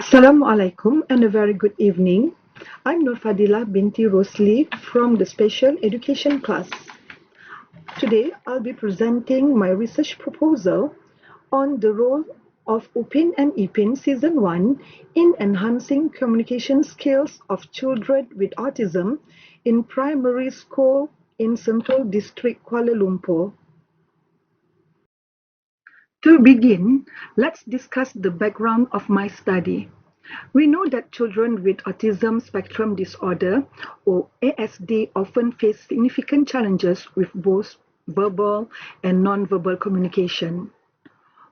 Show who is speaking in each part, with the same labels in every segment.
Speaker 1: Assalamualaikum and a very good evening. I'm Nur Fadila binti Rosli from the Special Education class. Today I'll be presenting my research proposal on the role of Upin and Ipin Season 1 in enhancing communication skills of children with autism in primary school in Sentul District, Kuala Lumpur. To begin, let's discuss the background of my study. We know that children with autism spectrum disorder or ASD often face significant challenges with both verbal and non-verbal communication.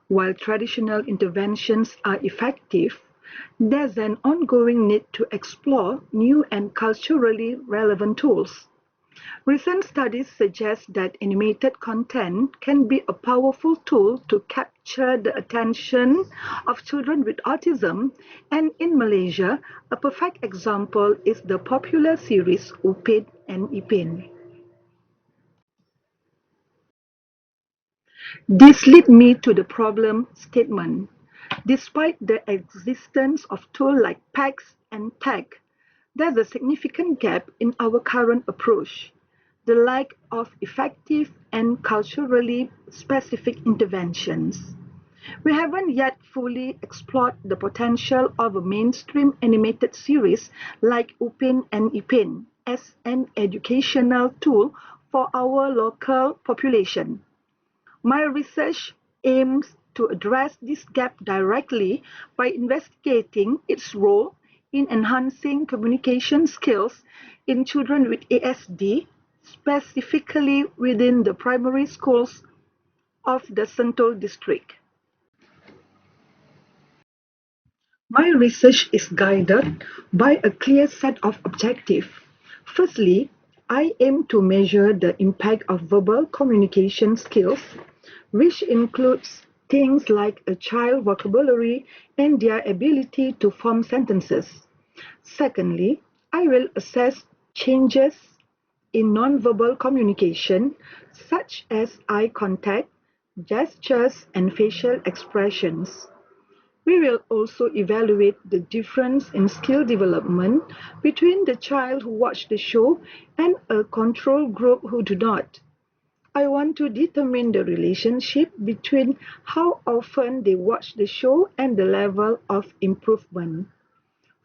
Speaker 1: While traditional interventions are effective, there's an ongoing need to explore new and culturally relevant tools. Recent studies suggest that animated content can be a powerful tool to capture the attention of children with autism, and in Malaysia, a perfect example is the popular series Upin and Ipin. This leads me to the problem statement. Despite the existence of tools like PACS and TAG, there's a significant gap in our current approach: the lack of effective and culturally specific interventions. We haven't yet fully explored the potential of a mainstream animated series like Upin and Ipin as an educational tool for our local population. My research aims to address this gap directly by investigating its role in enhancing communication skills in children with ASD, specifically within the primary schools of the Sentul District. My research is guided by a clear set of objectives. Firstly, I aim to measure the impact of verbal communication skills, which includes things like a child's vocabulary and their ability to form sentences. Secondly, I will assess changes in nonverbal communication, such as eye contact, gestures, and facial expressions. We will also evaluate the difference in skill development between the child who watch the show and a control group who do not. I want to determine the relationship between how often they watch the show and the level of improvement.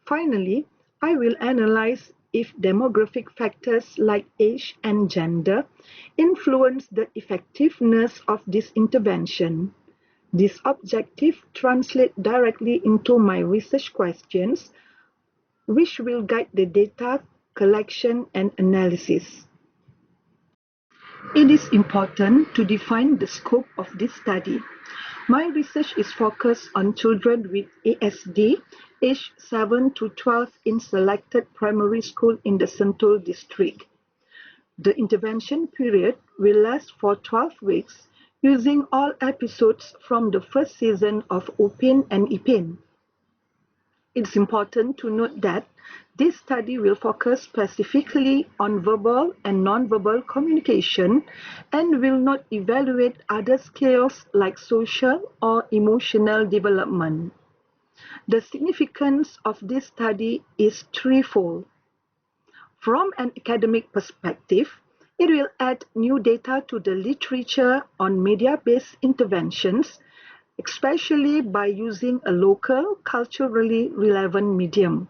Speaker 1: Finally, I will analyze if demographic factors like age and gender influence the effectiveness of this intervention. This objective translates directly into my research questions, which will guide the data collection and analysis. It is important to define the scope of this study. My research is focused on children with ASD aged 7 to 12 in selected primary school in the Sentul District. The intervention period will last for 12 weeks, using all episodes from the first season of Upin and Ipin. It's important to note that this study will focus specifically on verbal and non-verbal communication and will not evaluate other skills like social or emotional development. The significance of this study is threefold. From an academic perspective, it will add new data to the literature on media-based interventions, especially by using a local, culturally relevant medium.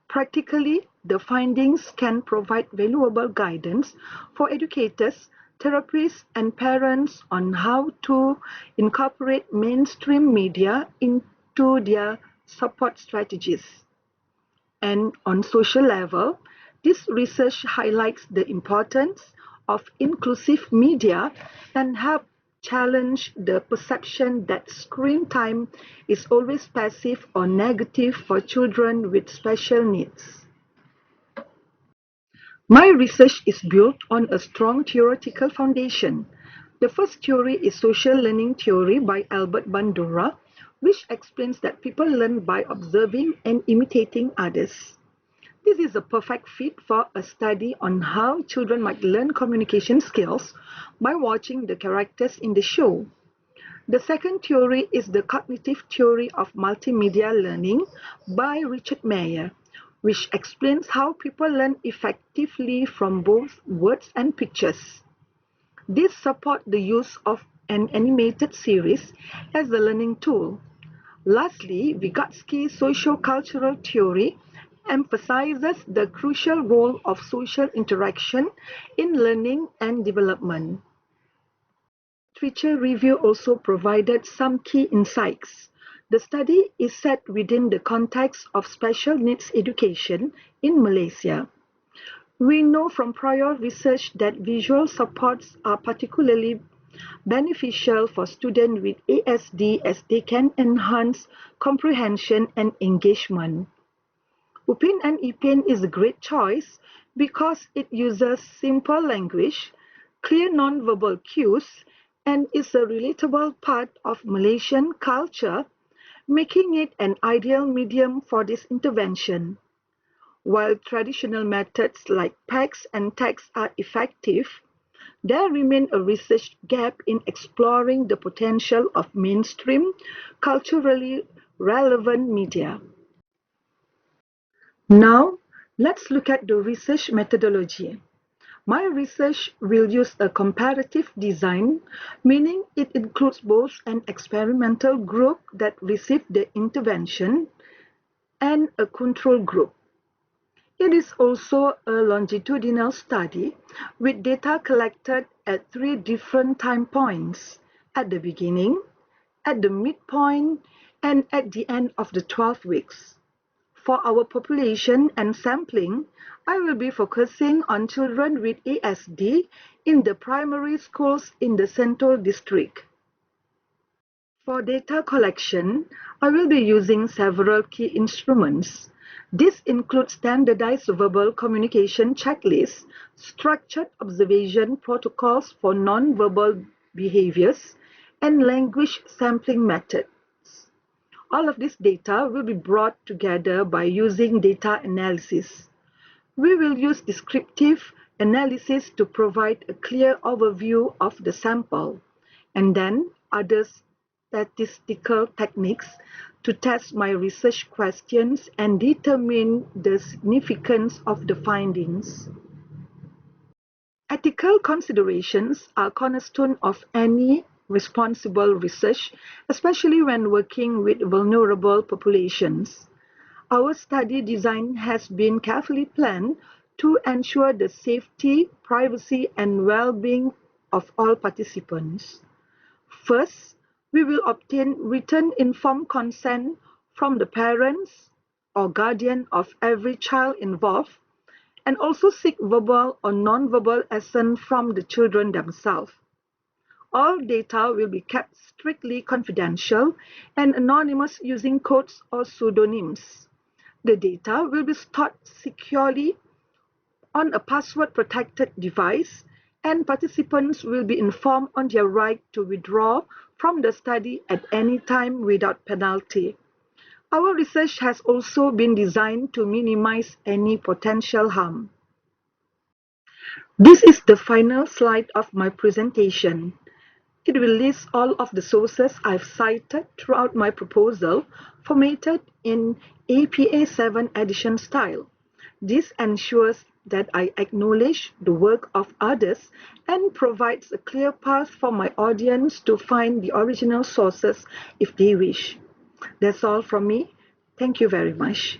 Speaker 1: Practically, the findings can provide valuable guidance for educators, therapists, and parents on how to incorporate mainstream media into their support strategies. And on social level, this research highlights the importance of inclusive media and help challenge the perception that screen time is always passive or negative for children with special needs. My research is built on a strong theoretical foundation. The first theory is social learning theory by Albert Bandura, which explains that people learn by observing and imitating others. This is a perfect fit for a study on how children might learn communication skills by watching the characters in the show. The second theory is the cognitive theory of multimedia learning by Richard Mayer, which explains how people learn effectively from both words and pictures. This supports the use of an animated series as a learning tool. Lastly, Vygotsky's socio-cultural theory emphasizes the crucial role of social interaction in learning and development. Literature review also provided some key insights. The study is set within the context of special needs education in Malaysia. We know from prior research that visual supports are particularly beneficial for students with ASD as they can enhance comprehension and engagement. Upin and Ipin is a great choice because it uses simple language, clear non-verbal cues, and is a relatable part of Malaysian culture, making it an ideal medium for this intervention. While traditional methods like PACS and text are effective, there remains a research gap in exploring the potential of mainstream, culturally relevant media. Now, let's look at the research methodology. My research will use a comparative design, meaning it includes both an experimental group that received the intervention and a control group. It is also a longitudinal study with data collected at 3 different time points: at the beginning, at the midpoint, and at the end of the 12 weeks. For our population and sampling, I will be focusing on children with ASD in the primary schools in the Sentul District. For data collection, I will be using several key instruments. This includes standardized verbal communication checklists, structured observation protocols for non-verbal behaviors, and language sampling methods. All of this data will be brought together by using data analysis. We will use descriptive analysis to provide a clear overview of the sample, and then other statistical techniques to test my research questions and determine the significance of the findings. Ethical considerations are cornerstone of any responsible research, especially when working with vulnerable populations. Our study design has been carefully planned to ensure the safety, privacy, and well-being of all participants. First, we will obtain written informed consent from the parents or guardian of every child involved, and also seek verbal or non-verbal assent from the children themselves. All data will be kept strictly confidential and anonymous using codes or pseudonyms. The data will be stored securely on a password-protected device, and participants will be informed on their right to withdraw from the study at any time without penalty. Our research has also been designed to minimize any potential harm. This is the final slide of my presentation. It will list all of the sources I've cited throughout my proposal, formatted in APA 7 edition style. This ensures that I acknowledge the work of others and provides a clear path for my audience to find the original sources if they wish. That's all from me. Thank you very much.